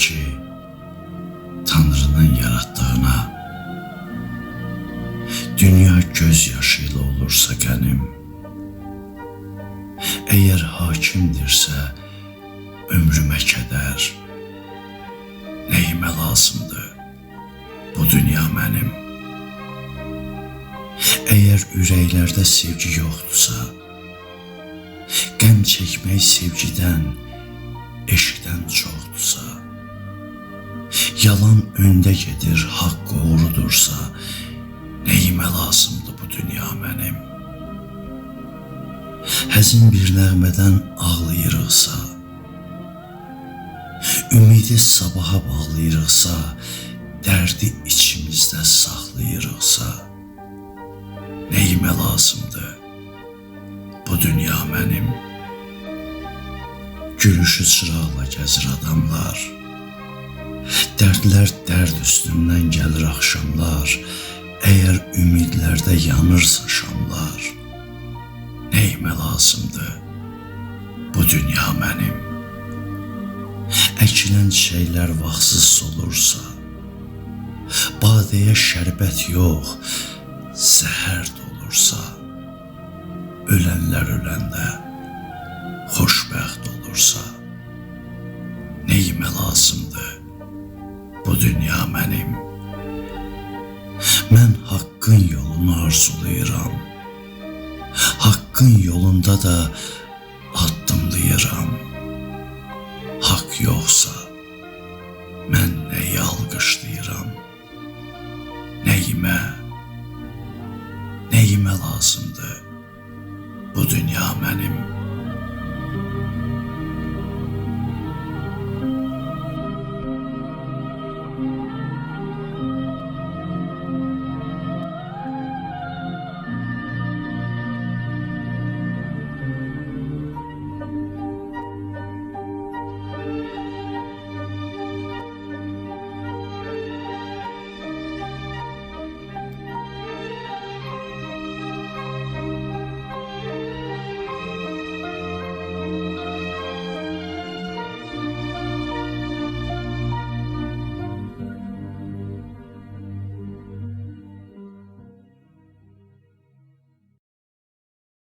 ki, Tanrının yaratdığına, dünya göz yaşıyla olursa qənim, əgər hakimdirsə ömrümə kədər, nəyimə lazımdır bu dünya mənim? Əgər ürəklərdə sevgi yoxdursa, qəm çəkmək sevgidən, eşqdən çoxdursa, yalan öndə gedir, haqq uğrudursa, nəyimə lazımdır bu dünya mənim? Həzin bir nəğmədən ağlayırıqsa, ümidi sabaha bağlayırıqsa, dərdi içimizdə saxlayırıqsa, nəyimə lazımdır bu dünya mənim? Gülüşü çıraqla gəzir adamlar, dərdlər dərd üstündən gəlir axşamlar, əgər ümidlərdə yanırsa şamlar, nəyimə lazımdır bu dünya mənim? Əkilən çiçəklər vaxtsız solursa, badəyə şərbət yox, zəhər dolursa, ölənlər öləndə xoşbəxt olursa, nəyimə lazımdır bu dünya mənim? Mən haqqın yolunu arzulayıram, haqqın yolunda da addımlayıram. Haqq yoxsa mən nəyi alqışlayıram? Nəyimə lazımdır bu dünya mənim?